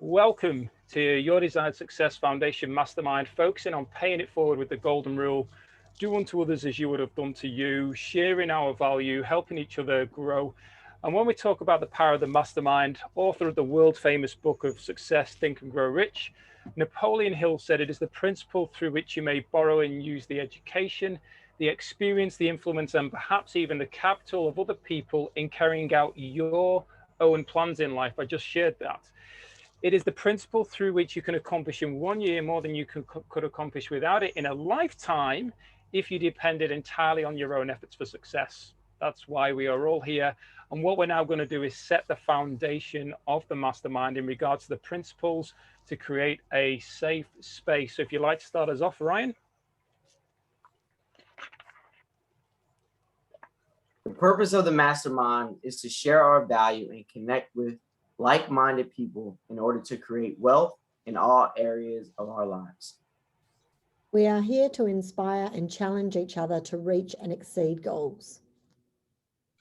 Welcome to Your Desired Success Foundation Mastermind, focusing on paying it forward with the golden rule. Do unto others as you would have done to you, sharing our value, helping each other grow. And when we talk about the power of the mastermind, author of the world famous book of Success, Think and Grow Rich, Napoleon Hill said it is the principle through which you may borrow and use the education, the experience, the influence, and perhaps even the capital of other people in carrying out your own plans in life. I just shared that. It is the principle through which you can accomplish in 1 year more than you could accomplish without it in a lifetime if you depended entirely on your own efforts for success. That's why we are all here. And what we're now going to do is set the foundation of the mastermind in regards to the principles to create a safe space. So if you'd like to start us off, Ryan. The purpose of the mastermind is to share our value and connect with like-minded people in order to create wealth in all areas of our lives. We are here to inspire and challenge each other to reach and exceed goals.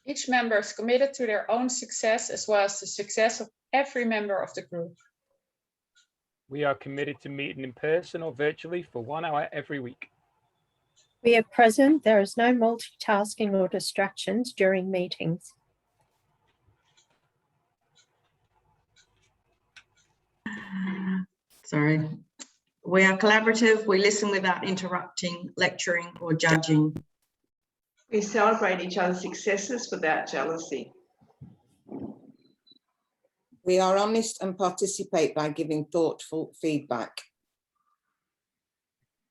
Each member is committed to their own success as well as the success of every member of the group. We are committed to meeting in person or virtually for 1 hour every week. We are present. There is no multitasking or distractions during meetings. Sorry. We are collaborative. We listen without interrupting, lecturing, or judging. We celebrate each other's successes without jealousy. We are honest and participate by giving thoughtful feedback.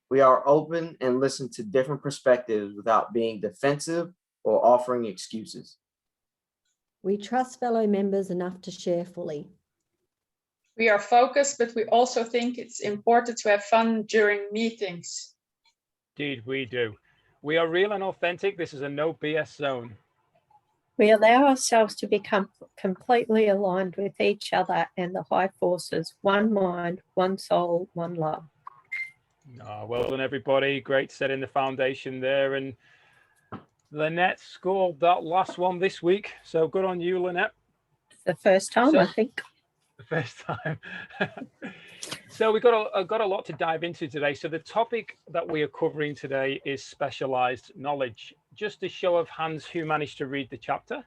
We are open and listen to different perspectives without being defensive or offering excuses. We trust fellow members enough to share fully. We are focused, but we also think it's important to have fun during meetings. Indeed, we do. We are real and authentic. This is a no BS zone. We allow ourselves to become completely aligned with each other and the high forces, one mind, one soul, one love. Oh, well done, everybody. Great setting the foundation there. And Lynette scored that last one this week. So good on you, Lynette. The first time, I think. The first time. So we've got a lot to dive into today. So the topic that we are covering today is specialized knowledge. Just a show of hands who managed to read the chapter.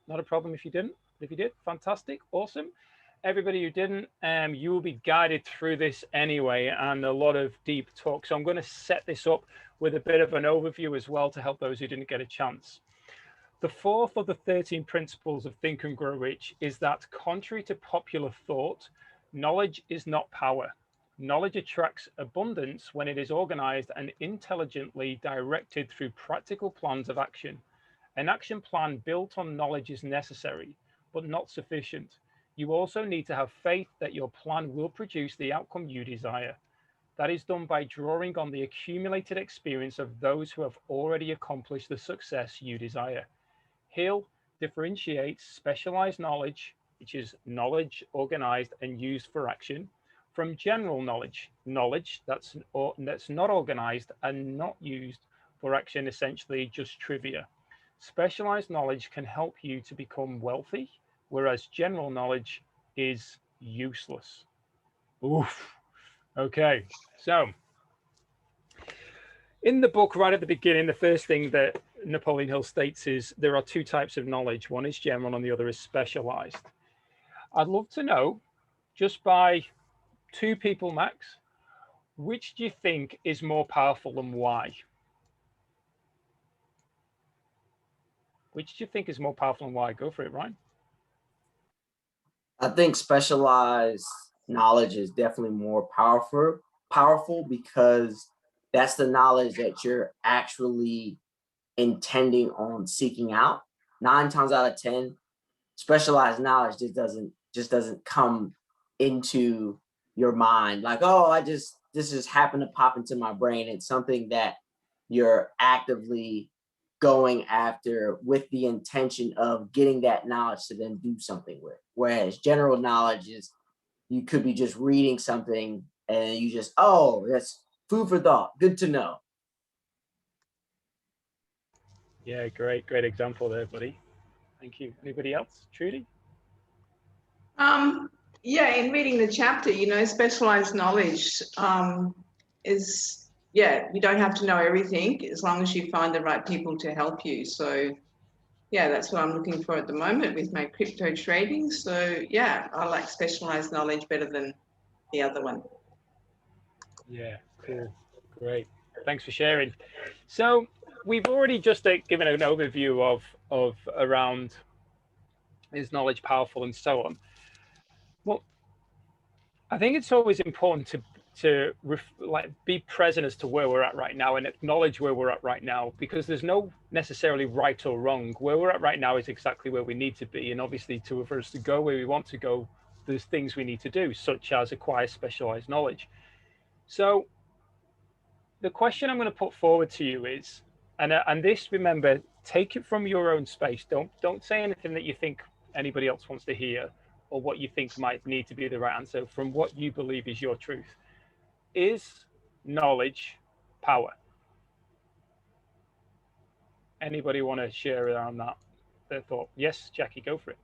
Not a problem if you didn't. If you did, fantastic, awesome. Everybody who didn't, you will be guided through this anyway, and a lot of deep talk. So I'm going to set this up with a bit of an overview as well to help those who didn't get a chance. The fourth of the 13 principles of Think and Grow Rich is that, contrary to popular thought, knowledge is not power. Knowledge attracts abundance when it is organized and intelligently directed through practical plans of action. An action plan built on knowledge is necessary, but not sufficient. You also need to have faith that your plan will produce the outcome you desire. That is done by drawing on the accumulated experience of those who have already accomplished the success you desire. Hill differentiates specialized knowledge, which is knowledge organized and used for action, from general knowledge, knowledge that's not organized and not used for action, essentially just trivia. Specialized knowledge can help you to become wealthy, whereas general knowledge is useless. Oof. Okay, so in the book, right at the beginning, the first thing that Napoleon Hill states is there are two types of knowledge. One is general and the other is specialized. I'd love to know, just by two people max, which do you think is more powerful and why? Which do you think is more powerful and why? Go for it, Ryan. I think specialized knowledge is definitely more powerful because that's the knowledge that you're actually intending on seeking out. 9 times out of 10, specialized knowledge just doesn't come into your mind like, oh, this just happened to pop into my brain. It's something that you're actively going after with the intention of getting that knowledge to then do something with. Whereas general knowledge is, you could be just reading something and you just, oh, that's food for thought. Good to know. Yeah, great example there, buddy. Thank you. Anybody else? Trudy? Yeah, in reading the chapter, you know, specialized knowledge is, yeah, you don't have to know everything as long as you find the right people to help you. So yeah, that's what I'm looking for at the moment with my crypto trading. So yeah, I like specialized knowledge better than the other one. Yeah, cool. Great. Thanks for sharing. So we've already just given an overview of around is knowledge powerful and so on. Well, I think it's always important to like be present as to where we're at right now and acknowledge where we're at right now, because there's no necessarily right or wrong. Where we're at right now is exactly where we need to be, and obviously for us to go where we want to go, there's things we need to do, such as acquire specialized knowledge. So the question I'm going to put forward to you is, and this, remember, take it from your own space. Don't say anything that you think anybody else wants to hear, or what you think might need to be the right answer, from what you believe is your truth. Is knowledge power? Anybody want to share around that, their thought? Yes, Jackie, go for it.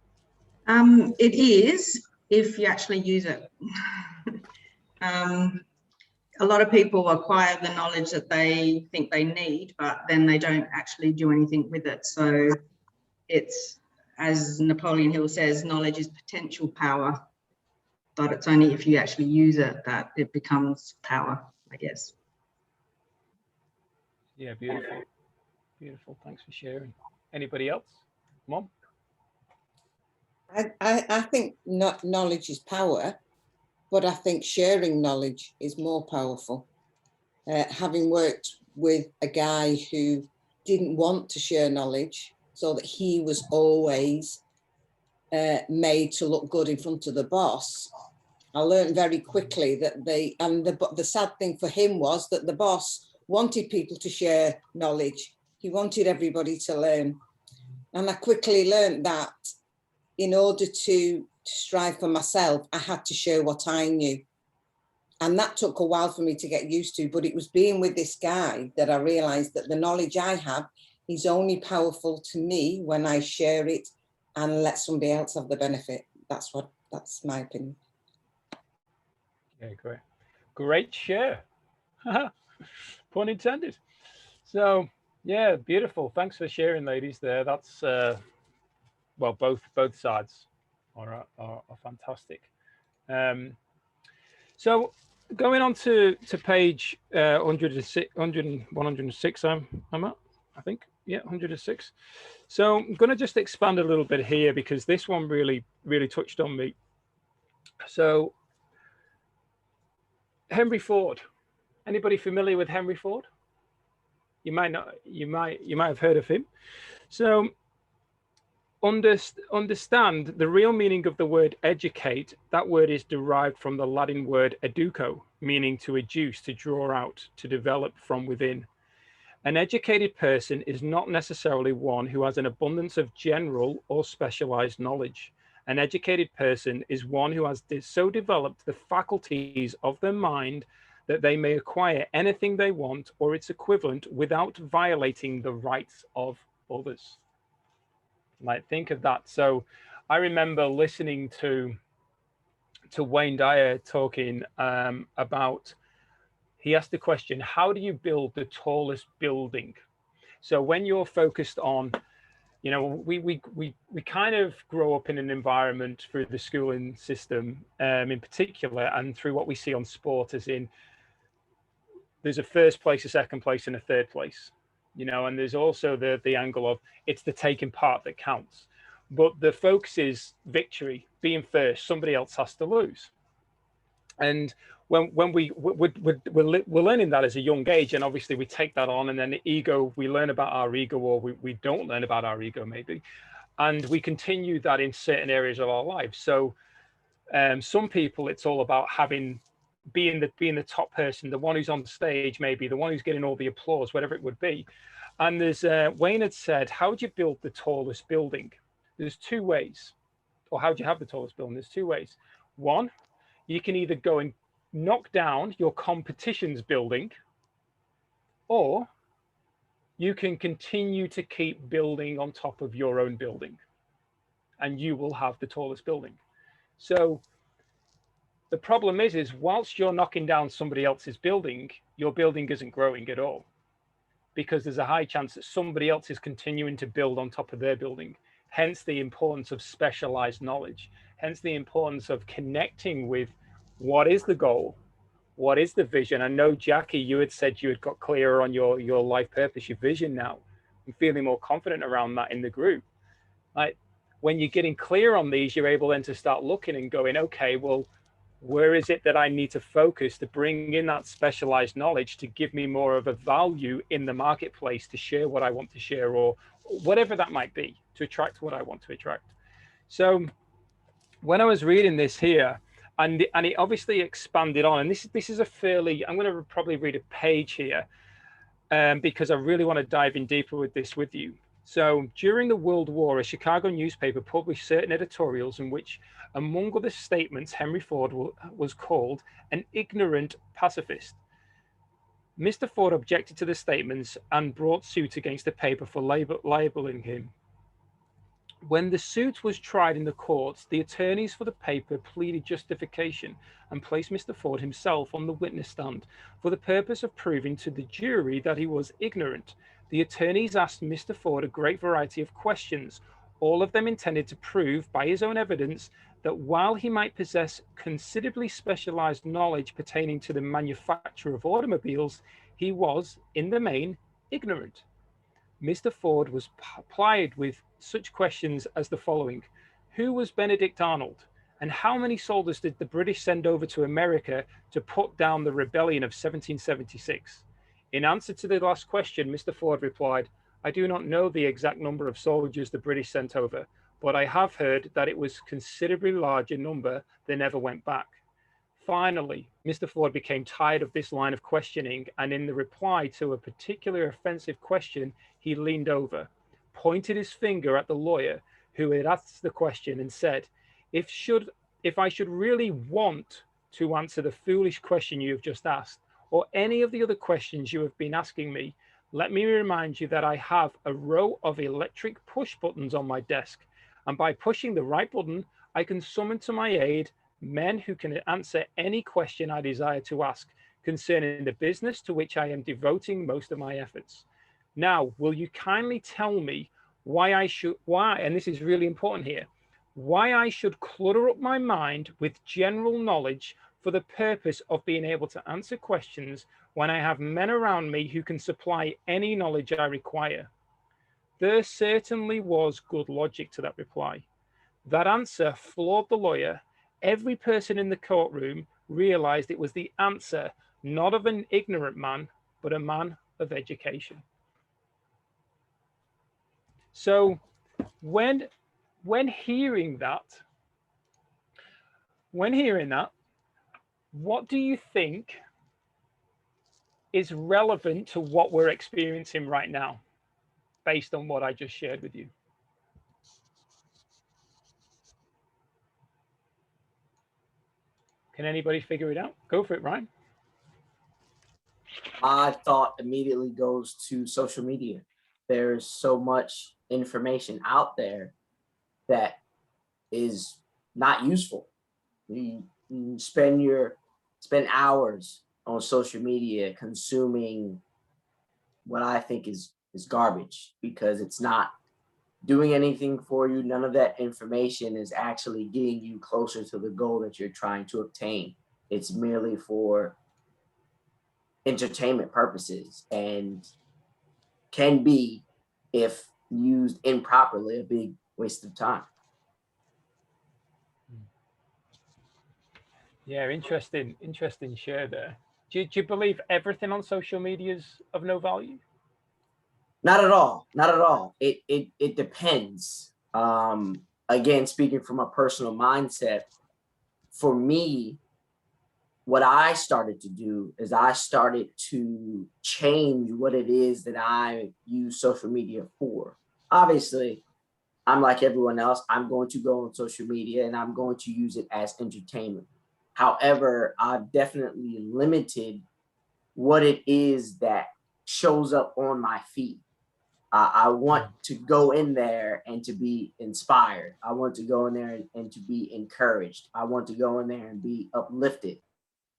It is, if you actually use it. A lot of people acquire the knowledge that they think they need, but then they don't actually do anything with it. So it's, as Napoleon Hill says, knowledge is potential power, but it's only if you actually use it that it becomes power, I guess. Yeah, beautiful. Beautiful. Thanks for sharing. Anybody else? Mom? I think not knowledge is power, but I think sharing knowledge is more powerful. Having worked with a guy who didn't want to share knowledge, so that he was always made to look good in front of the boss, I learned very quickly that the sad thing for him was that the boss wanted people to share knowledge. He wanted everybody to learn. And I quickly learned that in order to strive for myself, I had to share what I knew. And that took a while for me to get used to, but it was being with this guy that I realized that the knowledge I have is only powerful to me when I share it and let somebody else have the benefit. That's my opinion. Yeah, great. Great share. Pun intended. So yeah, beautiful. Thanks for sharing, ladies, there. That's well, both sides are fantastic. So going on to page 106, I'm at, I think. Yeah, 106. So I'm going to just expand a little bit here, because this one really touched on me. So Henry Ford. Anybody familiar with Henry Ford? You might not. You might have heard of him. So understand the real meaning of the word educate. That word is derived from the Latin word educo, meaning to educe, to draw out, to develop from within. An educated person is not necessarily one who has an abundance of general or specialized knowledge. An educated person is one who has so developed the faculties of their mind that they may acquire anything they want or its equivalent without violating the rights of others. Like, think of that. So I remember listening to Wayne Dyer talking about, he asked the question, how do you build the tallest building? So when you're focused on, you know, we kind of grow up in an environment through the schooling system in particular, and through what we see on sport, as in there's a first place, a second place, and a third place, you know, and there's also the angle of it's the taking part that counts. But the focus is victory, being first, somebody else has to lose. And when we're learning that as a young age, and obviously we take that on, and then the ego, we learn about our ego, or we don't learn about our ego maybe, and we continue that in certain areas of our lives. So some people, it's all about being the top person, the one who's on stage, maybe the one who's getting all the applause, whatever it would be. And there's Wayne had said, how would you build the tallest building? There's two ways. Or how do you have the tallest building? There's two ways. One, you can either go and knock down your competition's building, or you can continue to keep building on top of your own building, and you will have the tallest building. So The problem is whilst you're knocking down somebody else's building, your building isn't growing at all, because there's a high chance that somebody else is continuing to build on top of their building. Hence the importance of specialized knowledge, hence the importance of connecting with what is the goal, what is the vision. I know, Jackie, you had said you had got clearer on your life purpose, your vision now. I'm feeling more confident around that in the group. Like, when you're getting clear on these, you're able then to start looking and going, okay, well, where is it that I need to focus to bring in that specialized knowledge to give me more of a value in the marketplace, to share what I want to share, or whatever that might be, to attract what I want to attract. So when I was reading this here, and it obviously expanded on, and this is a fairly, I'm going to probably read a page here, because I really want to dive in deeper with this with you. So during the World War, a Chicago newspaper published certain editorials in which, among other statements, Henry Ford was called an ignorant pacifist. Mr. Ford objected to the statements and brought suit against the paper for libeling him. When the suit was tried in the courts, the attorneys for the paper pleaded justification and placed Mr. Ford himself on the witness stand for the purpose of proving to the jury that he was ignorant. The attorneys asked Mr. Ford a great variety of questions, all of them intended to prove by his own evidence that while he might possess considerably specialized knowledge pertaining to the manufacture of automobiles, he was, in the main, ignorant. Mr. Ford was plied with such questions as the following: who was Benedict Arnold, and how many soldiers did the British send over to America to put down the rebellion of 1776? In answer to the last question, Mr. Ford replied, I do not know the exact number of soldiers the British sent over, but I have heard that it was considerably larger number than ever went back. Finally, Mr. Ford became tired of this line of questioning, and in the reply to a particular offensive question, he leaned over, pointed his finger at the lawyer who had asked the question, and said, if I should really want to answer the foolish question you have just asked, or any of the other questions you have been asking me, let me remind you that I have a row of electric push buttons on my desk, and by pushing the right button, I can summon to my aid men who can answer any question I desire to ask concerning the business to which I am devoting most of my efforts. Now, will you kindly tell me why, and this is really important here, why I should clutter up my mind with general knowledge for the purpose of being able to answer questions when I have men around me who can supply any knowledge I require? There certainly was good logic to that reply. That answer floored the lawyer. Every person in the courtroom realized it was the answer not of an ignorant man, but a man of education. So when hearing that, what do you think is relevant to what we're experiencing right now, based on what I just shared with you? Can anybody figure it out? Go for it, Ryan. My thought immediately goes to social media. There's so much information out there that is not useful. You spend hours on social media consuming what I think is garbage, because it's not doing anything for you. None of that information is actually getting you closer to the goal that you're trying to obtain. It's merely for entertainment purposes, and can be, if used improperly, a big waste of time. Yeah, interesting share there. Do you believe everything on social media is of no value? Not at all. Not at all. It depends. Again, speaking from a personal mindset, for me, what I started to do is I started to change what it is that I use social media for. Obviously, I'm like everyone else. I'm going to go on social media and I'm going to use it as entertainment. However, I've definitely limited what it is that shows up on my feed. I want to go in there and to be inspired. I want to go in there and to be encouraged. I want to go in there and be uplifted.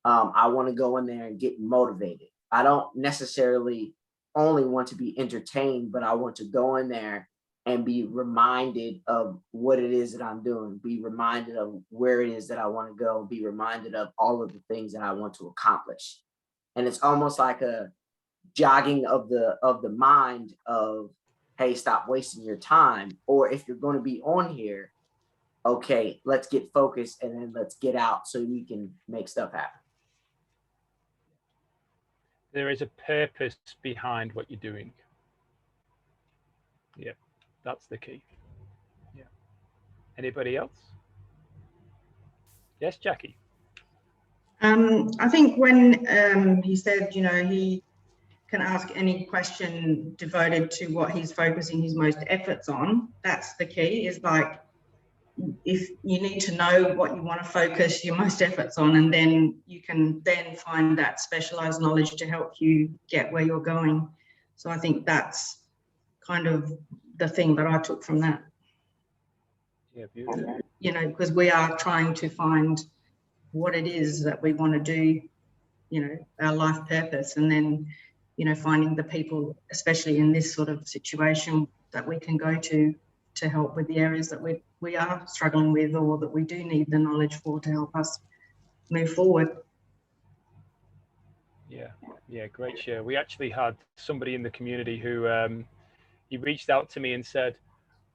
I want to go in there and get motivated. I don't necessarily only want to be entertained, but I want to go in there and be reminded of what it is that I'm doing, be reminded of where it is that I want to go, be reminded of all of the things that I want to accomplish. And it's almost like a jogging of the mind of, hey, stop wasting your time. Or if you're going to be on here, okay, let's get focused and then let's get out so we can make stuff happen. There is a purpose behind what you're doing. Yeah, that's the key. Yeah. Anybody else? Yes, Jackie. I think when he said, you know, he can ask any question devoted to what he's focusing his most efforts on, that's the key. Is like, if you need to know what you want to focus your most efforts on, and then you can then find that specialized knowledge to help you get where you're going. So I think that's kind of the thing that I took from that. Yeah, beautiful. You know, because we are trying to find what it is that we want to do, you know, our life purpose, and then, you know, finding the people, especially in this sort of situation, that we can go to help with the areas that we are struggling with, or that we do need the knowledge for to help us move forward. Yeah, great share. We actually had somebody in the community who he reached out to me and said,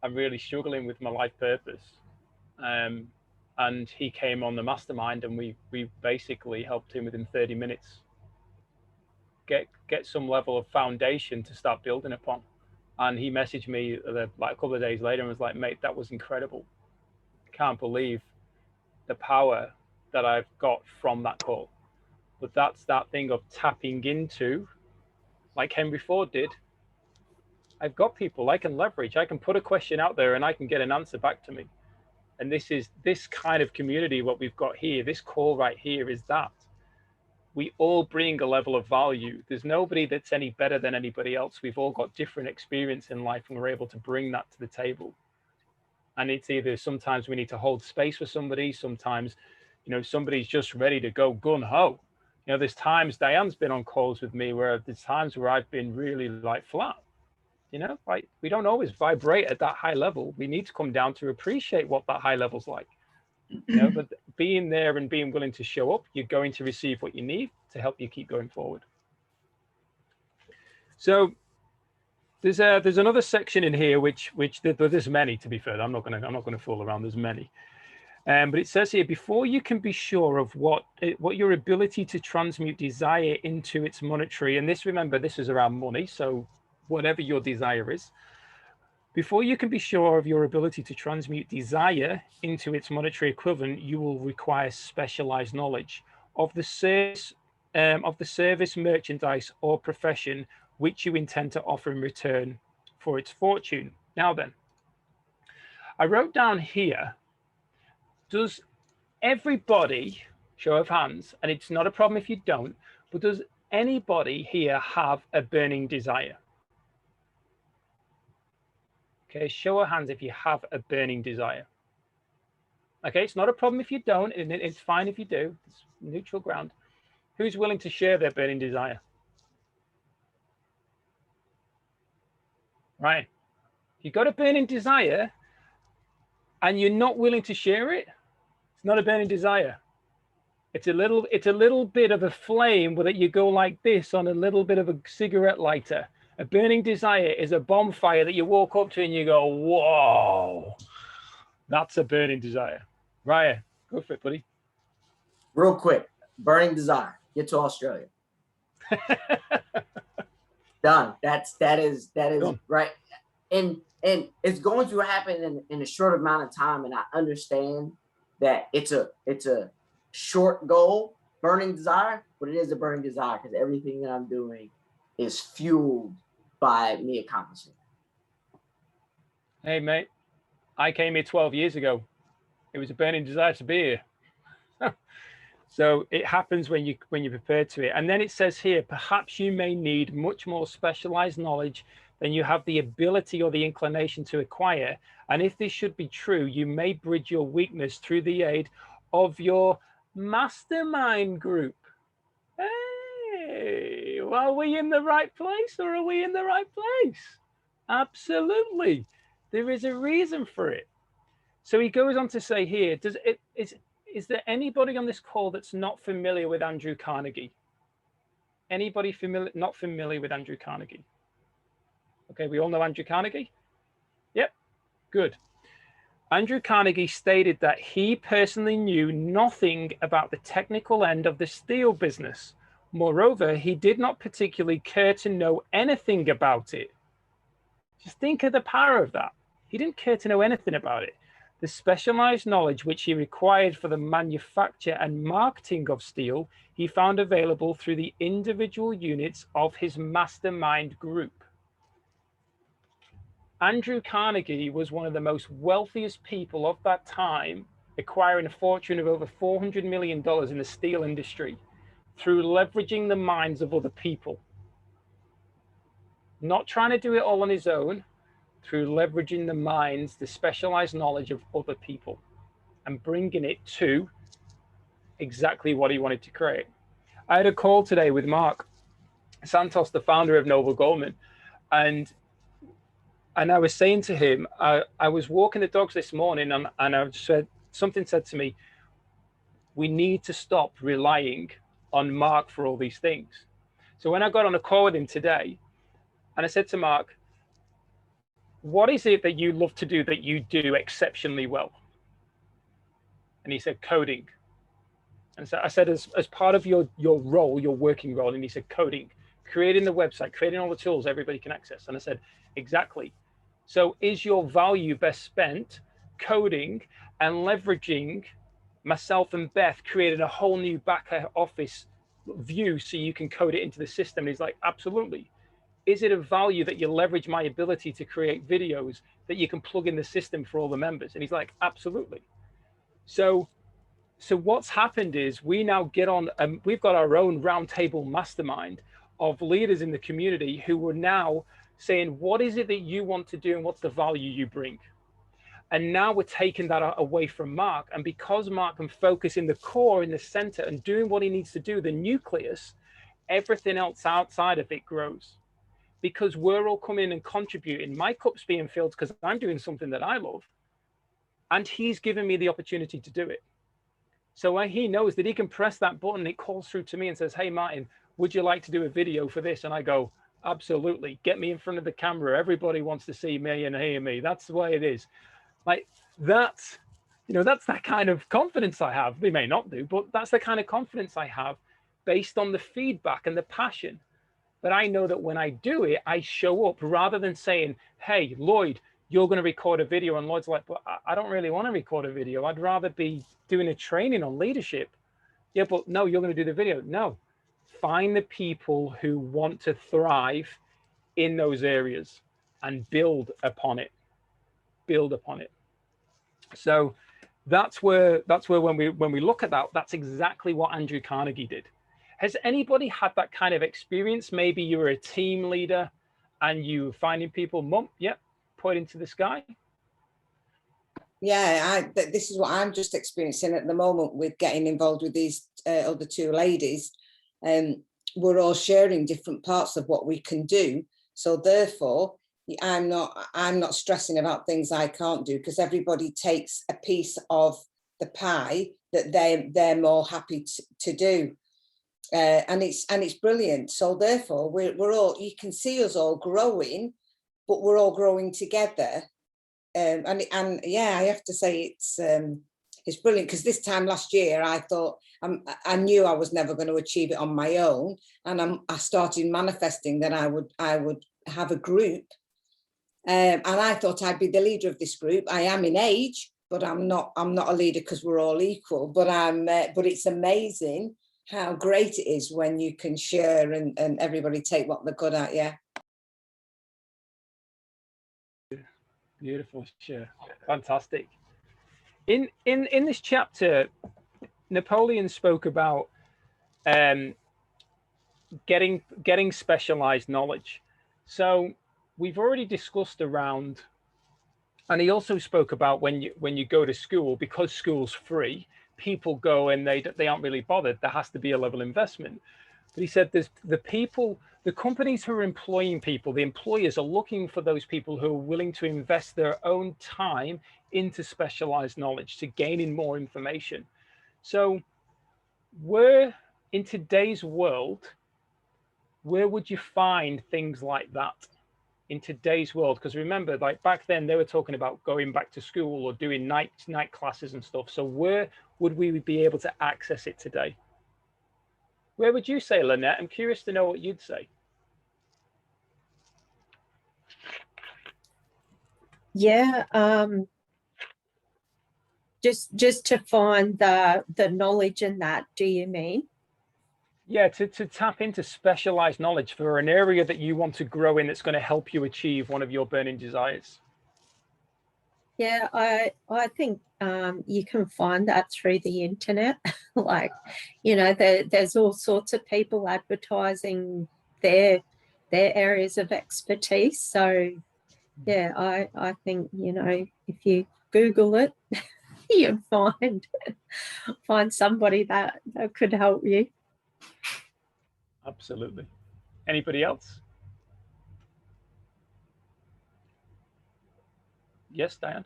I'm really struggling with my life purpose. And he came on the mastermind, and we basically helped him within 30 minutes get some level of foundation to start building upon. And he messaged me like a couple of days later and was like, mate, that was incredible. Can't believe the power that I've got from that call. But that's that thing of tapping into, like Henry Ford did. I've got people I can leverage. I can put a question out there and I can get an answer back to me. And this is this kind of community, what we've got here, this call right here is that. We all bring a level of value. There's nobody that's any better than anybody else. We've all got different experience in life, and we're able to bring that to the table. And it's either sometimes we need to hold space for somebody. Sometimes, you know, somebody's just ready to go gun ho. You know, there's times Diane's been on calls with me where there's times where I've been really like flat. You know, like we don't always vibrate at that high level. We need to come down to appreciate what that high level's like. You know, but being there and being willing to show up, you're going to receive what you need to help you keep going forward. So there's another section in here which there's many, to be fair. I'm not gonna fool around. There's many, but it says here, before you can be sure of what your ability to transmute desire into its monetary, and this, remember, this is around money. So whatever your desire is. Before you can be sure of your ability to transmute desire into its monetary equivalent, you will require specialized knowledge of the service, merchandise, or profession which you intend to offer in return for its fortune. Now then, I wrote down here, does everybody, show of hands, and it's not a problem if you don't, but does anybody here have a burning desire? Okay, show of hands if you have a burning desire. Okay, it's not a problem if you don't, and it's fine if you do. It's neutral ground. Who's willing to share their burning desire? Right. You got a burning desire and you're not willing to share it, it's not a burning desire. It's a little bit of a flame that you go like this on a little bit of a cigarette lighter. A burning desire is a bonfire that you walk up to and you go, whoa, that's a burning desire. Ryan, go for it, buddy. Real quick, burning desire, get to Australia. Done. That is done. Right. And it's going to happen in a short amount of time. And I understand that it's a short goal, burning desire, but it is a burning desire because everything that I'm doing is fueled by me accomplishing. Hey, mate, I came here 12 years ago. It was a burning desire to be here. So it happens when you're prepared to it. And then it says here, perhaps you may need much more specialized knowledge then you have the ability or the inclination to acquire. And if this should be true, you may bridge your weakness through the aid of your mastermind group. Hey, well, are we in the right place, or are we in the right place? Absolutely. There is a reason for it. So he goes on to say here, is there anybody on this call that's not familiar with Andrew Carnegie? Anybody not familiar with Andrew Carnegie? Okay, we all know Andrew Carnegie? Yep, good. Andrew Carnegie stated that he personally knew nothing about the technical end of the steel business. Moreover, he did not particularly care to know anything about it. Just think of the power of that. He didn't care to know anything about it. The specialized knowledge which he required for the manufacture and marketing of steel, he found available through the individual units of his mastermind group. Andrew Carnegie was one of the most wealthiest people of that time, acquiring a fortune of over $400 million in the steel industry through leveraging the minds of other people. Not trying to do it all on his own, through leveraging the minds, the specialized knowledge of other people, and bringing it to exactly what he wanted to create. I had a call today with Mark Santos, the founder of Noble Goldman, and I was saying to him, I was walking the dogs this morning, and I said, something said to me, we need to stop relying on Mark for all these things. So when I got on a call with him today, and I said to Mark, what is it that you love to do that you do exceptionally well? And he said, coding. And so I said, as part of your role, your working role, and he said, coding, creating the website, creating all the tools everybody can access. And I said, exactly. So is your value best spent coding and leveraging myself and Beth, creating a whole new back office view so you can code it into the system? And he's like, absolutely. Is it a value that you leverage my ability to create videos that you can plug in the system for all the members? And he's like, absolutely. So what's happened is we now get on, we've got our own roundtable mastermind of leaders in the community who are now saying, what is it that you want to do and what's the value you bring? And now we're taking that away from Mark. And because Mark can focus in the core, in the center, and doing what he needs to do, the nucleus, everything else outside of it grows. Because we're all coming and contributing. My cup's being filled because I'm doing something that I love. And he's given me the opportunity to do it. So he knows that he can press that button, it calls through to me and says, hey, Martin, would you like to do a video for this? And I go, absolutely. Get me in front of the camera. Everybody wants to see me and hear me. That's the way it is. Like that's, that's that kind of confidence I have. They may not do, but that's the kind of confidence I have based on the feedback and the passion. But I know that when I do it, I show up rather than saying, hey, Lloyd, you're going to record a video. And Lloyd's like, but I don't really want to record a video. I'd rather be doing a training on leadership. Yeah, but no, you're going to do the video. No, find the people who want to thrive in those areas and build upon it. Build upon it. So that's where when we look at that, that's exactly what Andrew Carnegie did. Has anybody had that kind of experience? Maybe you were a team leader and you were finding people, pointing to the sky. Yeah, this is what I'm just experiencing at the moment with getting involved with these other two ladies. We're all sharing different parts of what we can do. So therefore, I'm not stressing about things I can't do, because everybody takes a piece of the pie that they're more happy to do. And it's brilliant. So therefore, we're all, you can see us all growing, but we're all growing together. And yeah, I have to say it's brilliant, because this time last year I thought I knew I was never going to achieve it on my own, and I started manifesting that I would have a group, and I thought I'd be the leader of this group. I am in age, but I'm not a leader because we're all equal. But it's amazing how great it is when you can share and everybody take what they're good at. Yeah. Beautiful, sure. Fantastic. In this chapter, Napoleon spoke about getting specialized knowledge. So we've already discussed around, and he also spoke about when you go to school, because school's free, people go and they aren't really bothered. There has to be a level of investment. But he said there's the companies who are employing people, the employers are looking for those people who are willing to invest their own time into specialized knowledge, to gaining more information. So in today's world, where would you find things like that in today's world? Because remember, like back then they were talking about going back to school or doing night classes and stuff. So where would we be able to access it today? Where would you say, Lynette? I'm curious to know what you'd say. Yeah, just to find the knowledge in that, do you mean? Yeah, to tap into specialized knowledge for an area that you want to grow in that's going to help you achieve one of your burning desires. Yeah, I think you can find that through the internet. Like, you know, there's all sorts of people advertising their areas of expertise. So yeah, I think, you know, if you Google it, you'd find somebody that could help you. Absolutely. Anybody else? Yes, Diane?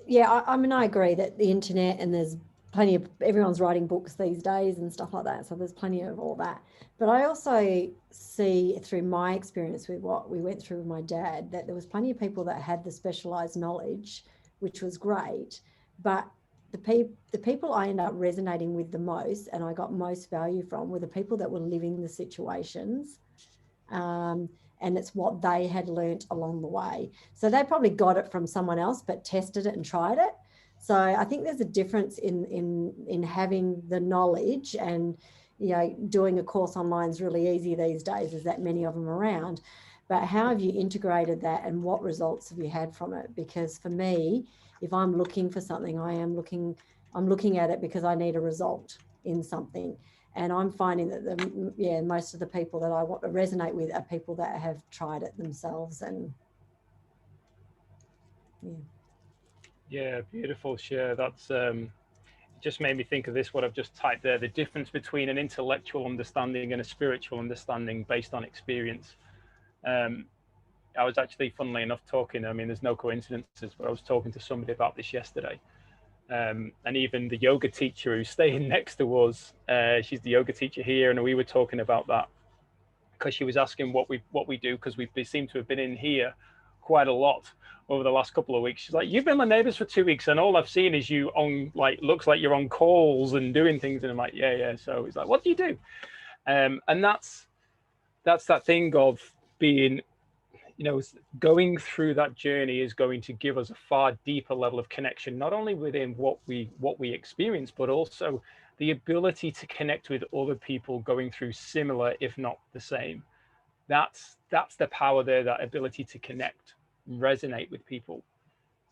Yeah, I mean, I agree that the internet, and there's plenty of, everyone's writing books these days and stuff like that. So there's plenty of all that. But I also see through my experience with what we went through with my dad, that there was plenty of people that had the specialized knowledge, which was great. But the people I end up resonating with the most, and I got most value from, were the people that were living the situations. And it's what they had learnt along the way. So they probably got it from someone else, but tested it and tried it. So I think there's a difference in having the knowledge, and, you know, doing a course online is really easy these days. There's that many of them around. But how have you integrated that, and what results have you had from it? Because for me, if I'm looking for something, I'm looking at it because I need a result in something. And I'm finding that most of the people that I want to resonate with are people that have tried it themselves. And yeah, beautiful share. That's just made me think of this, what I've just typed there, the difference between an intellectual understanding and a spiritual understanding based on experience. I was actually, funnily enough, talking, I mean, there's no coincidences, but I was talking to somebody about this yesterday. And even the yoga teacher who's staying next to us, she's the yoga teacher here, and we were talking about that because she was asking what we do, because we seem to have been in here quite a lot over the last couple of weeks. She's like, you've been my neighbors for 2 weeks, and all I've seen is you on, like, looks like you're on calls and doing things. And I'm like, yeah. So he's like, what do you do? And that's that thing of being, you know, going through that journey is going to give us a far deeper level of connection, not only within what we experience, but also the ability to connect with other people going through similar, if not the same. That's the power there, that ability to connect, resonate with people.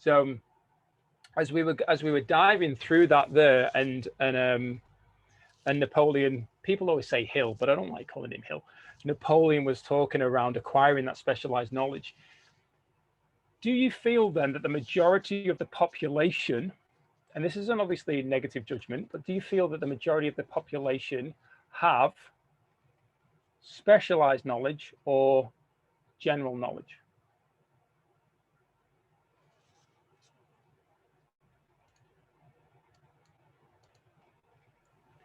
So as we were diving through that there, and Napoleon, people always say Hill, but I don't like calling him Hill. Napoleon was talking around acquiring that specialized knowledge. Do you feel then that the majority of the population, and this isn't obviously negative judgment, but do you feel that the majority of the population have specialized knowledge or general knowledge?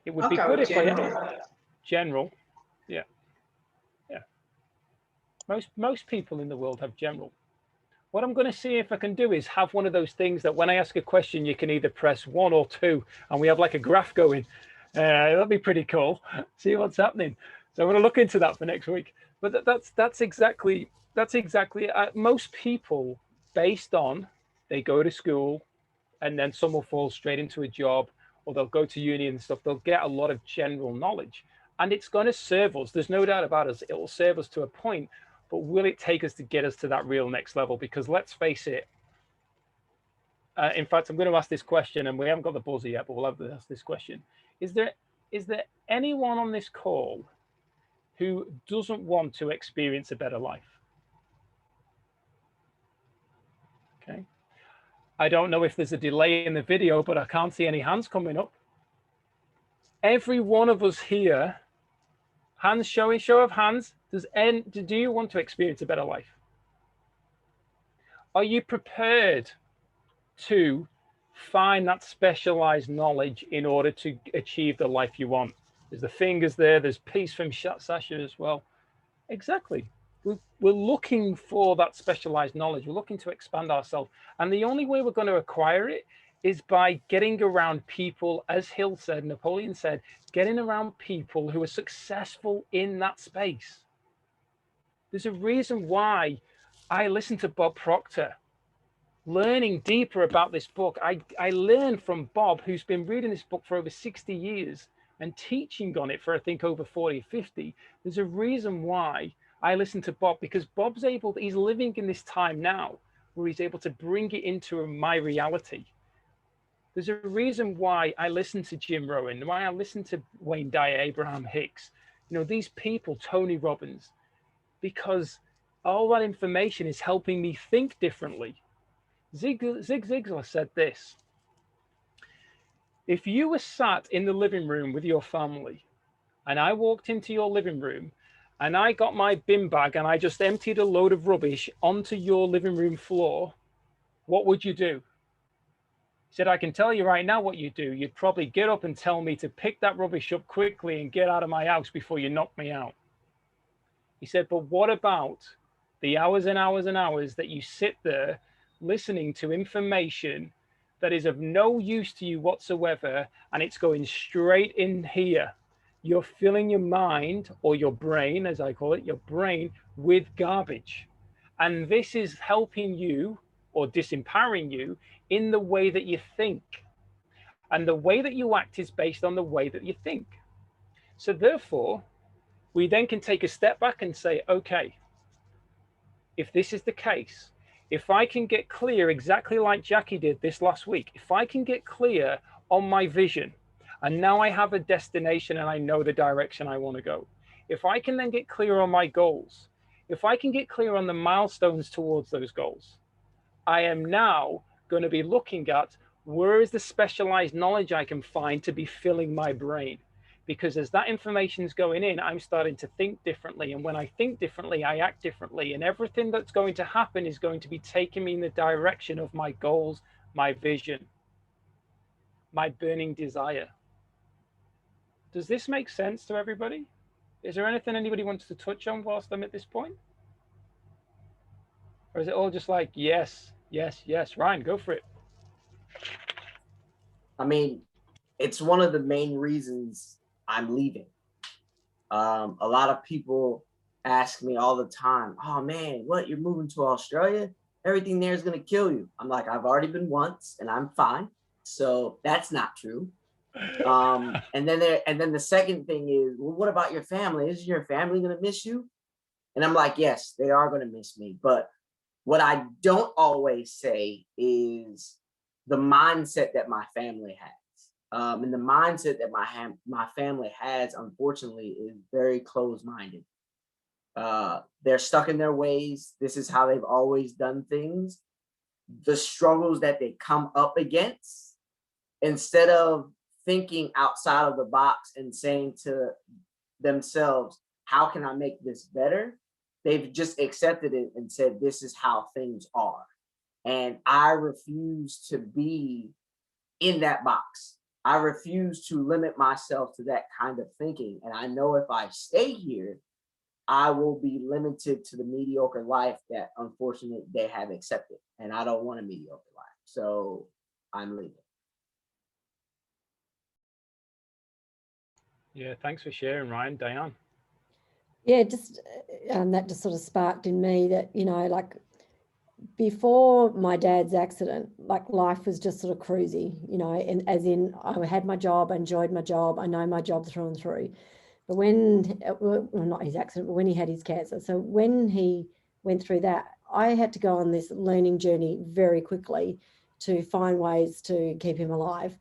It would be good if general. Yeah. Most people in the world have general. What I'm going to see if I can do is have one of those things that when I ask a question, you can either press 1 or 2, and we have like a graph going. That'd be pretty cool. See what's happening. So I'm going to look into that for next week. But that's exactly most people, based on, they go to school, and then some will fall straight into a job, or they'll go to uni and stuff. They'll get a lot of general knowledge, and it's going to serve us. There's no doubt about it. It will serve us to a point. But will it take us to get us to that real next level? Because let's face it, in fact, I'm going to ask this question, and we haven't got the buzzer yet, but we'll have to ask this question. Is there anyone on this call who doesn't want to experience a better life? Okay. I don't know if there's a delay in the video, but I can't see any hands coming up. Every one of us here, hands showing, show of hands, do you want to experience a better life? Are you prepared to find that specialized knowledge in order to achieve the life you want? There's the fingers there, there's peace from Sasha as well. Exactly. We're looking for that specialized knowledge. We're looking to expand ourselves. And the only way we're going to acquire it is by getting around people, as Hill said, Napoleon said, getting around people who are successful in that space. There's a reason why I listen to Bob Proctor. Learning deeper about this book, I learned from Bob, who's been reading this book for over 60 years and teaching on it for, I think, over 40, 50. There's a reason why I listen to Bob, because Bob's he's living in this time now where he's able to bring it into my reality. There's a reason why I listen to Jim Rohn, why I listen to Wayne Dyer, Abraham Hicks, these people, Tony Robbins, because all that information is helping me think differently. Zig Ziglar said this: if you were sat in the living room with your family and I walked into your living room and I got my bin bag and I just emptied a load of rubbish onto your living room floor, what would you do? He said, I can tell you right now what you'd do. You'd probably get up and tell me to pick that rubbish up quickly and get out of my house before you knock me out. He said, but what about the hours and hours and hours that you sit there listening to information that is of no use to you whatsoever, and it's going straight in here? You're filling your mind, or your brain, as I call it, your brain, with garbage. And this is helping you or disempowering you in the way that you think. And the way that you act is based on the way that you think. So therefore, we then can take a step back and say, okay, if this is the case, if I can get clear exactly like Jackie did this last week, if I can get clear on my vision, and now I have a destination and I know the direction I want to go, if I can then get clear on my goals, if I can get clear on the milestones towards those goals, I am now going to be looking at where is the specialized knowledge I can find to be filling my brain. Because as that information is going in, I'm starting to think differently. And when I think differently, I act differently. And everything that's going to happen is going to be taking me in the direction of my goals, my vision, my burning desire. Does this make sense to everybody? Is there anything anybody wants to touch on whilst I'm at this point? Or is it all just like, yes, yes, yes? Ryan, go for it. I mean, it's one of the main reasons I'm leaving. A lot of people ask me all the time, oh man, what, you're moving to Australia? Everything there is going to kill you. I'm like, I've already been once and I'm fine. So that's not true. And then the second thing is, well, what about your family? Is your family going to miss you? And I'm like, yes, they are going to miss me. But what I don't always say is the mindset that my family has. And the mindset that my family has, unfortunately, is very closed-minded. They're stuck in their ways. This is how they've always done things. The struggles that they come up against, instead of thinking outside of the box and saying to themselves, how can I make this better? They've just accepted it and said, this is how things are. And I refuse to be in that box. I refuse to limit myself to that kind of thinking. And I know if I stay here, I will be limited to the mediocre life that unfortunately they have accepted. And I don't want a mediocre life. So I'm leaving. Yeah, thanks for sharing, Ryan. Dion. Yeah, just that just sort of sparked in me that, like before my dad's accident, like life was just sort of cruisy, and as in I had my job, I enjoyed my job, I know my job through and through. But when, well, not his accident, but when he had his cancer. So when he went through that, I had to go on this learning journey very quickly to find ways to keep him alive.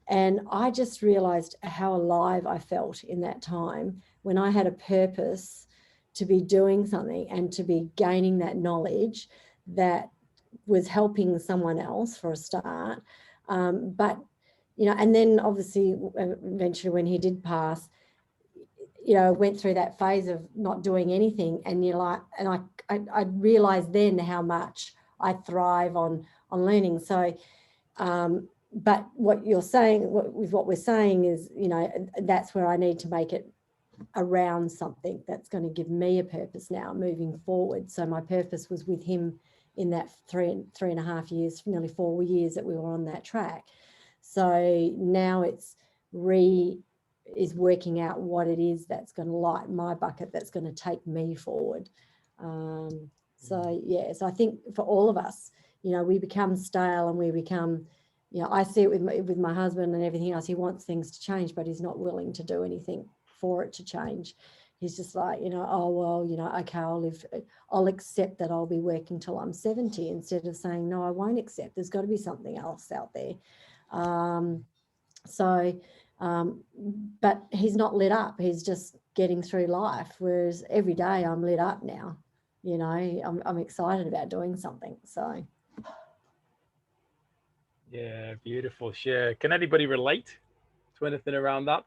And I just realized how alive I felt in that time when I had a purpose to be doing something and to be gaining that knowledge that was helping someone else for a start. But, you know, and then obviously eventually when he did pass, you know, went through that phase of not doing anything, and you're like, and I realized then how much I thrive on learning. So, but what you're saying, what we're saying is, you know, that's where I need to make it around something that's going to give me a purpose now moving forward. So my purpose was with him in that three and a half years, nearly 4 years that we were on that track. So now it's working out what it is that's going to light my bucket, that's going to take me forward. So yeah, so I think for all of us, you know, we become stale and we become, you know, I see it with my husband and everything else. He wants things to change, but he's not willing to do anything for it to change. He's just like, you know, oh, well, you know, okay, I'll accept that I'll be working till I'm 70, instead of saying, no, I won't accept. There's got to be something else out there. But he's not lit up. He's just getting through life. Whereas every day I'm lit up now, you know, I'm excited about doing something. So. Yeah, beautiful share. Can anybody relate to anything around that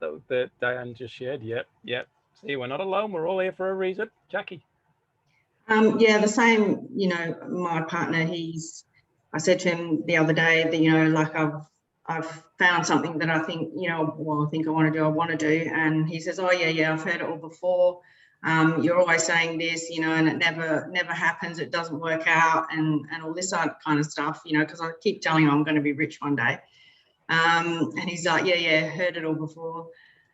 Diane just shared? Yep. See, we're not alone. We're all here for a reason. Jackie. Yeah, the same, you know, my partner, I said to him the other day that, you know, like I've found something that I think, you know, well, I want to do. And he says, oh yeah, I've heard it all before. You're always saying this, you know, and it never happens. It doesn't work out and all this kind of stuff, you know, because I keep telling him I'm going to be rich one day. And he's like, yeah, heard it all before.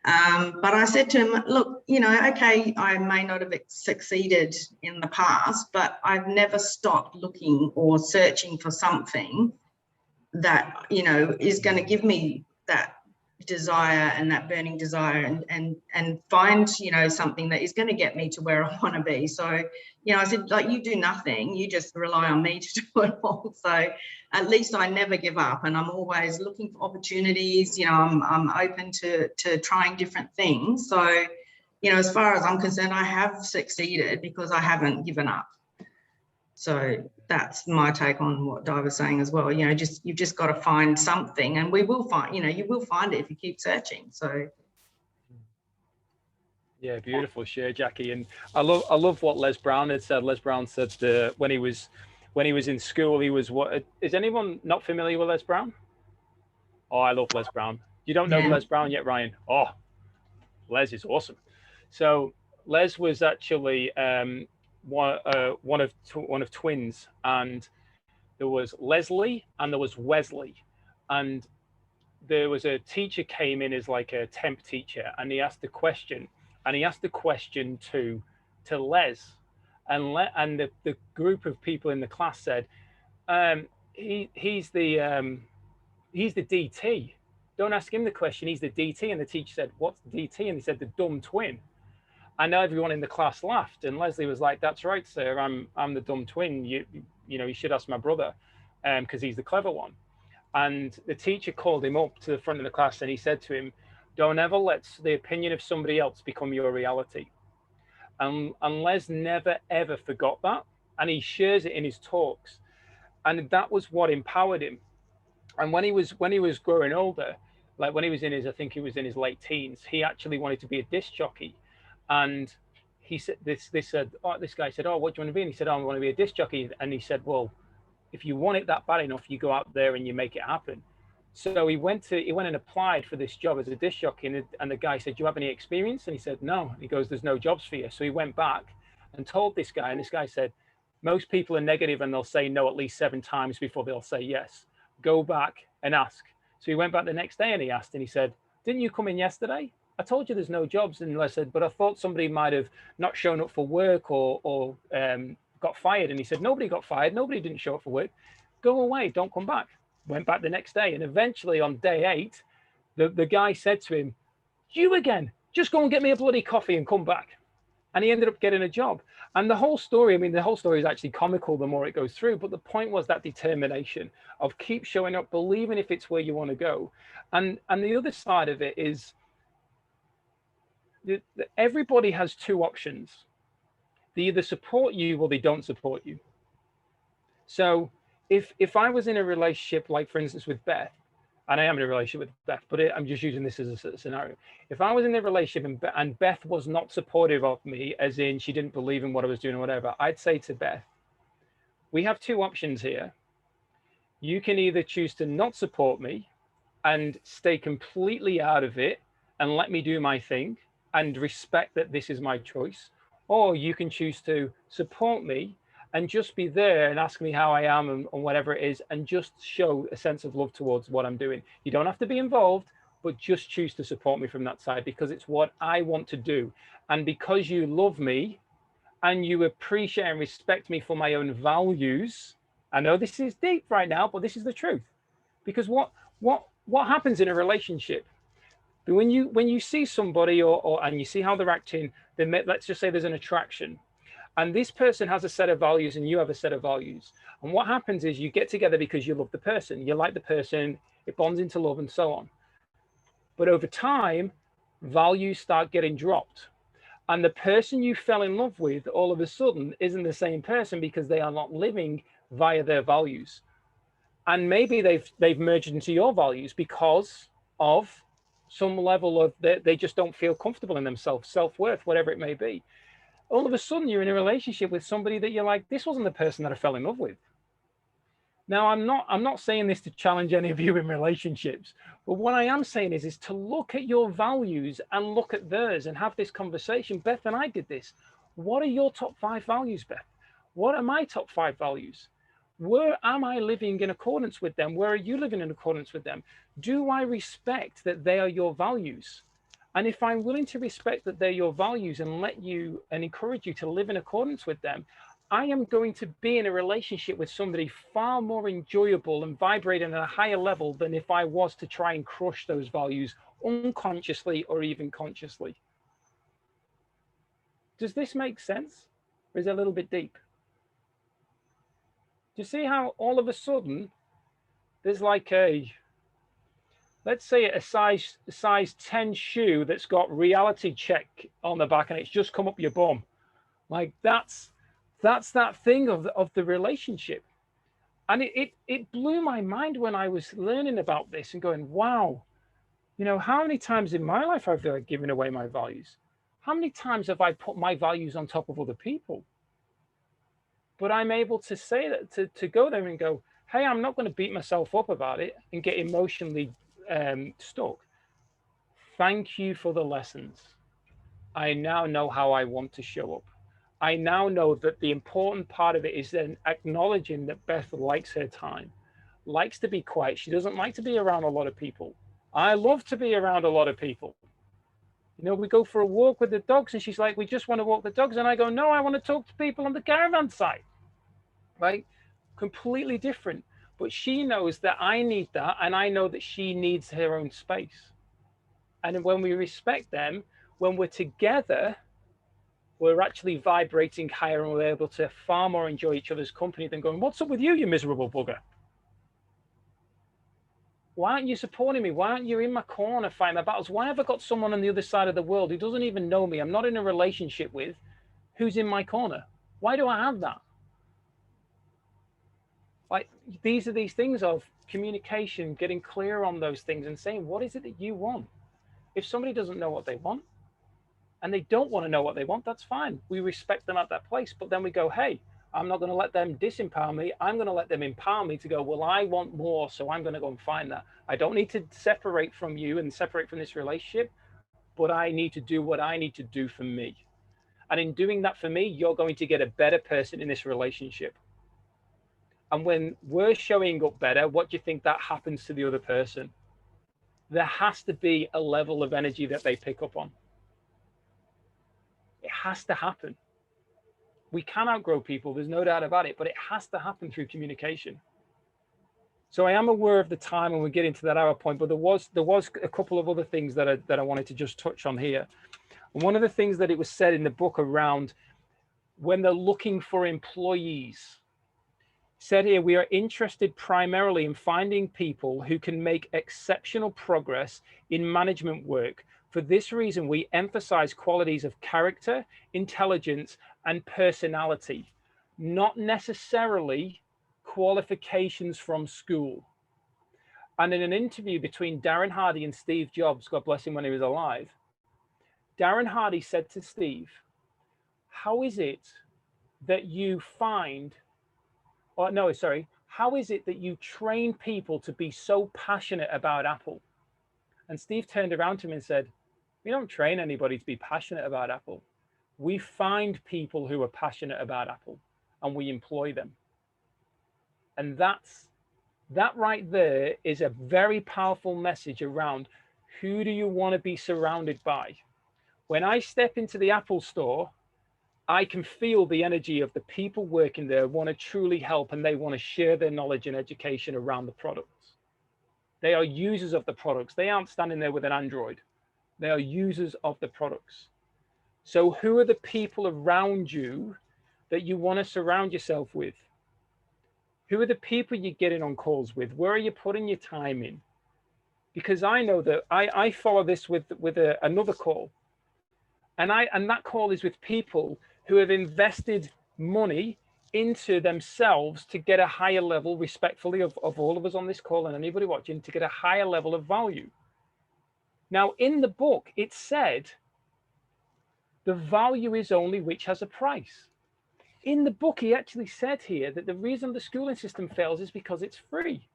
But I said to him, look, you know, okay, I may not have succeeded in the past, but I've never stopped looking or searching for something that, you know, is going to give me that desire and that burning desire and find, you know, something that is going to get me to where I want to be. So, you know, I said, like, you do nothing, you just rely on me to do it all. So at least I never give up, and I'm always looking for opportunities. You know, I'm open to trying different things. So, you know, as far as I'm concerned, I have succeeded because I haven't given up. So that's my take on what Di was saying as well. You know, you've just got to find something, and we will find, you know, you will find it if you keep searching. So yeah, beautiful share, Jackie. And I love what Les Brown had said. Les Brown said when he was in school, he was what? Is anyone not familiar with Les Brown? Oh, I love Les Brown. You don't know Les Brown yet, Ryan? Oh, Les is awesome. So Les was actually one of twins, and there was Leslie and there was Wesley, and there was a teacher came in as like a temp teacher, and he asked a question, to Les, and the group of people in the class said, he's the DT. Don't ask him the question. He's the DT. And the teacher said, what's the DT? And he said, the dumb twin. And everyone in the class laughed. And Leslie was like, that's right, sir. I'm the dumb twin. You know, you should ask my brother, because he's the clever one. And the teacher called him up to the front of the class, and he said to him, don't ever let the opinion of somebody else become your reality. And Les never, ever forgot that. And he shares it in his talks. And that was what empowered him. And when he was growing older, like when he was in his, I think he was in his late teens, he actually wanted to be a disc jockey. And he said, this guy said, oh, what do you want to be? And he said, oh, I want to be a disc jockey. And he said, well, if you want it that bad enough, you go out there and you make it happen. So he went and applied for this job as a disc jockey, and the guy said, do you have any experience? And he said, no. And he goes, there's no jobs for you. So he went back and told this guy, and this guy said, most people are negative and they'll say no at least 7 times before they'll say yes. Go back and ask. So he went back the next day and he asked, and he said, didn't you come in yesterday? I told you there's no jobs. And Les said, but I thought somebody might have not shown up for work or got fired. And he said, nobody got fired. Nobody didn't show up for work. Go away. Don't come back. Went back the next day. And eventually on day 8, the guy said to him, you again, just go and get me a bloody coffee and come back. And he ended up getting a job. And the whole story, I mean, the whole story is actually comical the more it goes through, but the point was that determination of keep showing up, believing if it's where you want to go. And the other side of it is that everybody has two options. They either support you or they don't support you. So if I was in a relationship, like for instance with Beth, and I am in a relationship with Beth, but I'm just using this as a scenario. If I was in a relationship and Beth was not supportive of me, as in she didn't believe in what I was doing or whatever, I'd say to Beth, we have two options here. You can either choose to not support me and stay completely out of it and let me do my thing and respect that this is my choice, or you can choose to support me and just be there and ask me how I am and whatever it is, and just show a sense of love towards what I'm doing. You don't have to be involved, but just choose to support me from that side because it's what I want to do. And because you love me and you appreciate and respect me for my own values, I know this is deep right now, but this is the truth. Because what happens in a relationship? When you see somebody and you see how they're acting, then let's just say there's an attraction. And this person has a set of values and you have a set of values. And what happens is you get together because you love the person, you like the person, it bonds into love and so on. But over time, values start getting dropped. And the person you fell in love with all of a sudden isn't the same person because they are not living via their values. And maybe they've merged into your values because of some level of they just don't feel comfortable in themselves, self-worth, whatever it may be. All of a sudden you're in a relationship with somebody that you're like, this wasn't the person that I fell in love with. Now, I'm not saying this to challenge any of you in relationships, but what I am saying is to look at your values and look at theirs and have this conversation. Beth and I did this. What are your top 5 values, Beth? What are my top 5 values? Where am I living in accordance with them? Where are you living in accordance with them? Do I respect that they are your values? And if I'm willing to respect that they're your values and let you and encourage you to live in accordance with them, I am going to be in a relationship with somebody far more enjoyable and vibrating at a higher level than if I was to try and crush those values unconsciously or even consciously. Does this make sense? Or is it a little bit deep? Do you see how all of a sudden there's like let's say a size 10 shoe that's got reality check on the back and it's just come up your bum. Like that's that thing of the relationship. And it blew my mind when I was learning about this and going, wow, you know, how many times in my life have I given away my values? How many times have I put my values on top of other people? But I'm able to say that, to go there and go, hey, I'm not going to beat myself up about it and get emotionally stuck. Thank you for the lessons. I now know how I want to show up. I now know that the important part of it is then acknowledging that Beth likes her time, likes to be quiet. She doesn't like to be around a lot of people. I love to be around a lot of people. You know, we go for a walk with the dogs and she's like, we just want to walk the dogs. And I go, no, I want to talk to people on the caravan site. Right? Completely different. But she knows that I need that. And I know that she needs her own space. And when we respect them, when we're together, we're actually vibrating higher and we're able to far more enjoy each other's company than going, what's up with you, you miserable bugger? Why aren't you supporting me? Why aren't you in my corner fighting my battles? Why have I got someone on the other side of the world who doesn't even know me, I'm not in a relationship with, who's in my corner? Why do I have that? Like, these are these things of communication, getting clear on those things and saying, what is it that you want? If somebody doesn't know what they want and they don't want to know what they want, that's fine. We respect them at that place. But then we go, hey, I'm not going to let them disempower me. I'm going to let them empower me to go, well, I want more, so I'm going to go and find that. I don't need to separate from you and separate from this relationship, but I need to do what I need to do for me. And in doing that for me, you're going to get a better person in this relationship. And when we're showing up better, what do you think that happens to the other person? There has to be a level of energy that they pick up on. It has to happen. We can outgrow people, there's no doubt about it, but it has to happen through communication. So I am aware of the time and we're getting to that hour point, but there was a couple of other things that I wanted to just touch on here. And one of the things that it was said in the book around when they're looking for employees, said here, we are interested primarily in finding people who can make exceptional progress in management work. For this reason, we emphasize qualities of character, intelligence, and personality, not necessarily qualifications from school. And in an interview between Darren Hardy and Steve Jobs, God bless him when he was alive, Darren Hardy said to Steve, how is it that you find, or no, sorry, how is it that you train people to be so passionate about Apple? And Steve turned around to him and said, we don't train anybody to be passionate about Apple. We find people who are passionate about Apple and we employ them. And that right there is a very powerful message around who do you want to be surrounded by? When I step into the Apple store, I can feel the energy of the people working there want to truly help, and they want to share their knowledge and education around the products. They are users of the products. They aren't standing there with an Android. They are users of the products. So who are the people around you that you want to surround yourself with? Who are the people you're getting on calls with? Where are you putting your time in? Because I know that I follow this with another call. And that call is with people who have invested money into themselves to get a higher level, respectfully, of all of us on this call and anybody watching, to get a higher level of value. Now, in the book, it said the value is only which has a price. In the book, he actually said here that the reason the schooling system fails is because it's free.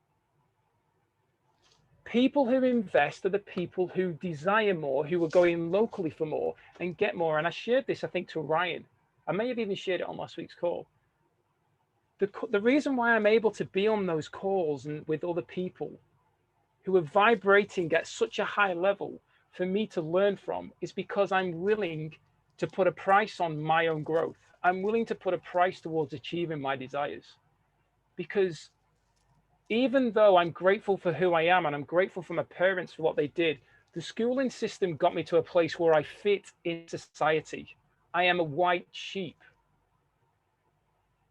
People who invest are the people who desire more, who are going locally for more and get more. And I shared this, I think, to Ryan. I may have even shared it on last week's call. The reason why I'm able to be on those calls and with other people who are vibrating at such a high level for me to learn from is because I'm willing to put a price on my own growth. I'm willing to put a price towards achieving my desires. Because even though I'm grateful for who I am and I'm grateful for my parents for what they did, the schooling system got me to a place where I fit in society. I am a white sheep.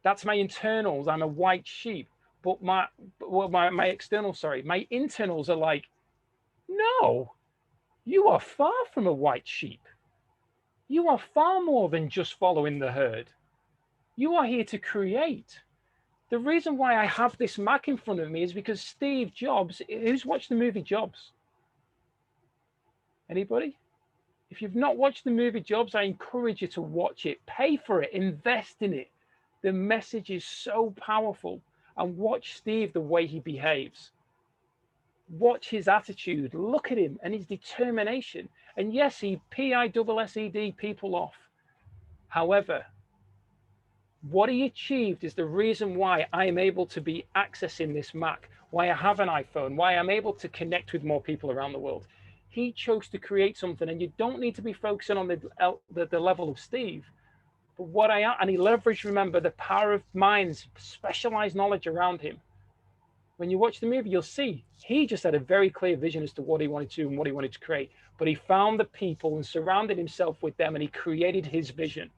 That's my internals. I'm a white sheep. But my externals, sorry, my internals are like, no, you are far from a white sheep. You are far more than just following the herd. You are here to create. The reason why I have this Mac in front of me is because Steve Jobs, who's watched the movie Jobs? Anybody? If you've not watched the movie Jobs, I encourage you to watch it. Pay for it, invest in it. The message is so powerful. And watch Steve, the way he behaves. Watch his attitude. Look at him and his determination. And yes, he PISSED people off. However, what he achieved is the reason why I am able to be accessing this Mac, why I have an iPhone, why I'm able to connect with more people around the world. He chose to create something, and you don't need to be focusing on the level of Steve. But and he leveraged, remember, the power of minds, specialized knowledge around him. When you watch the movie, you'll see he just had a very clear vision as to what he wanted to and what he wanted to create. But he found the people and surrounded himself with them, and he created his vision.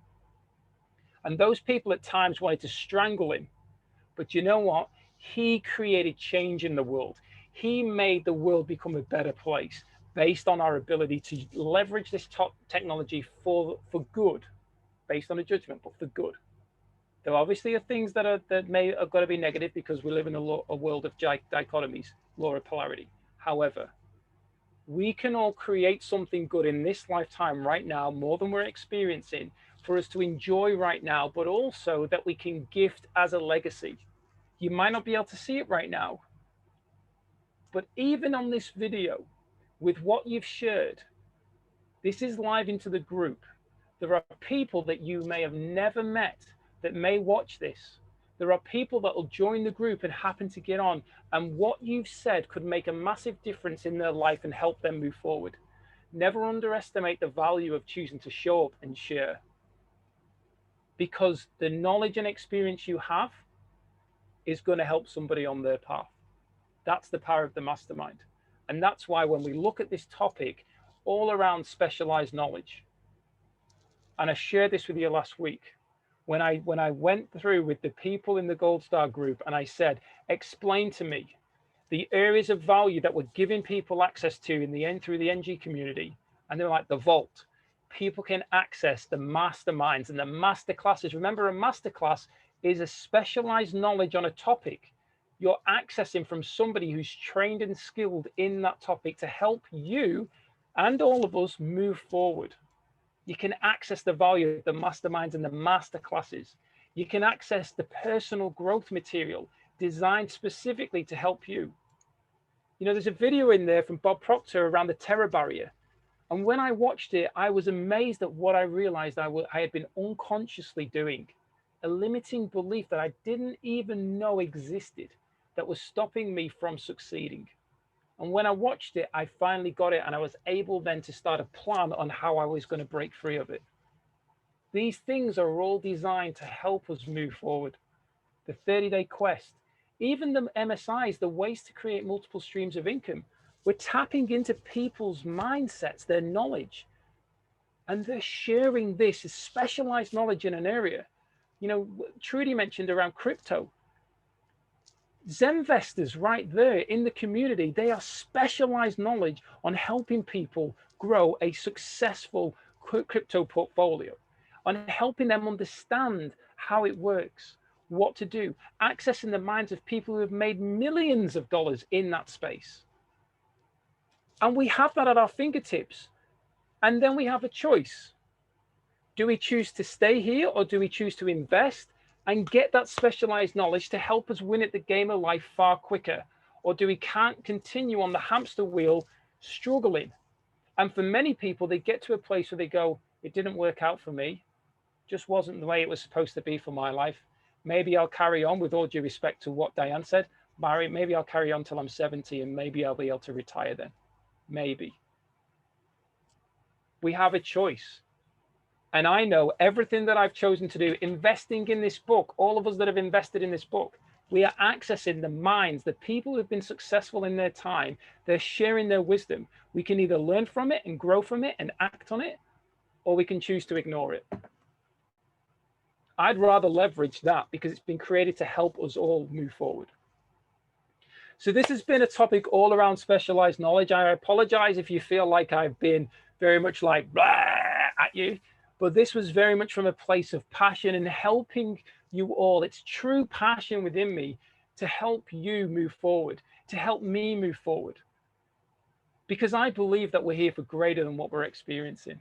And those people at times wanted to strangle him. But you know what? He created change in the world. He made the world become a better place based on our ability to leverage this top technology for good, based on a judgment, but for good. There obviously are things that have got to be negative because we live in a world of dichotomies, law of polarity. However, we can all create something good in this lifetime right now, more than we're experiencing, for us to enjoy right now, but also that we can gift as a legacy. You might not be able to see it right now, but even on this video, with what you've shared, this is live into the group. There are people that you may have never met that may watch this. There are people that will join the group and happen to get on, and what you've said could make a massive difference in their life and help them move forward. Never underestimate the value of choosing to show up and share, because the knowledge and experience you have is going to help somebody on their path. That's the power of the mastermind. And that's why when we look at this topic all around specialized knowledge, And I shared this with you last week. When I went through with the people in the Gold Star group and I said, explain to me the areas of value that we're giving people access to in the end through the NG community. And they're like the vault. People can access the masterminds and the master classes. Remember, a masterclass is a specialized knowledge on a topic. You're accessing from somebody who's trained and skilled in that topic to help you and all of us move forward. You can access the value of the masterminds and the master classes. You can access the personal growth material designed specifically to help you. You know, there's a video in there from Bob Proctor around the terror barrier. And when I watched it, I was amazed at what I realized I had been unconsciously doing, a limiting belief that I didn't even know existed that was stopping me from succeeding. And when I watched it, I finally got it, and I was able then to start a plan on how I was going to break free of it. These things are all designed to help us move forward. The 30-day quest, even the MSIs, the ways to create multiple streams of income. We're tapping into people's mindsets, their knowledge, and they're sharing this as specialized knowledge in an area. You know, Trudy mentioned around crypto. Zenvestors right there in the community, they are specialized knowledge on helping people grow a successful crypto portfolio, on helping them understand how it works, what to do, accessing the minds of people who have made millions of dollars in that space. And we have that at our fingertips. And then we have a choice. Do we choose to stay here, or do we choose to invest and get that specialized knowledge to help us win at the game of life far quicker? Or do we can't continue on the hamster wheel struggling? And for many people, they get to a place where they go, it didn't work out for me. Just wasn't the way it was supposed to be for my life. Maybe I'll carry on, with all due respect to what Diane said, Barry, maybe I'll carry on till I'm 70 and maybe I'll be able to retire then. Maybe. We have a choice. And I know everything that I've chosen to do, investing in this book, all of us that have invested in this book, we are accessing the minds, the people who've been successful in their time. They're sharing their wisdom. We can either learn from it and grow from it and act on it, or we can choose to ignore it. I'd rather leverage that because it's been created to help us all move forward. So this has been a topic all around specialized knowledge. I apologize if you feel like I've been very much like blah at you, but this was very much from a place of passion and helping you all. It's true passion within me to help you move forward, to help me move forward. Because I believe that we're here for greater than what we're experiencing.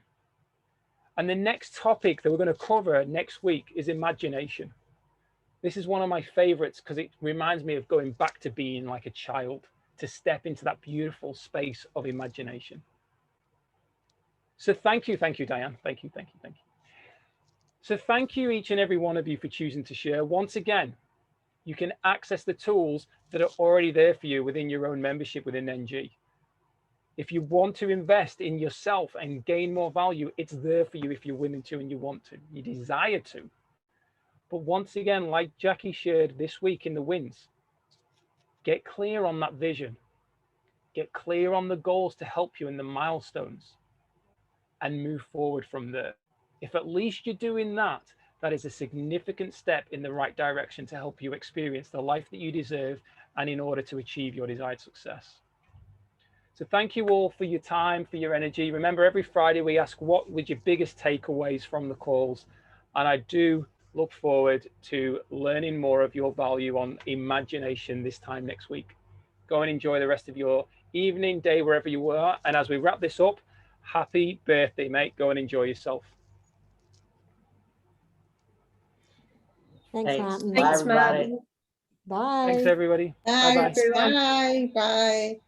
And the next topic that we're going to cover next week is imagination. This is one of my favorites because it reminds me of going back to being like a child, to step into that beautiful space of imagination. So thank you, Diane. Thank you. So thank you, each and every one of you, for choosing to share. Once again, you can access the tools that are already there for you within your own membership within NG. If you want to invest in yourself and gain more value, it's there for you if you're willing to and you want to, you desire to. But once again, like Jackie shared this week in the wins, get clear on that vision. Get clear on the goals to help you in the milestones and move forward from there. If at least you're doing that, that is a significant step in the right direction to help you experience the life that you deserve and in order to achieve your desired success. So thank you all for your time, for your energy. Remember, every Friday we ask what were your biggest takeaways from the calls. And I do look forward to learning more of your value on imagination this time next week. Go and enjoy the rest of your evening, day, wherever you are. And as we wrap this up, happy birthday, mate. Go and enjoy yourself. Thanks, Martin. Bye, everybody. Bye. Thanks, everybody. Bye, Bye-bye. everyone. Bye.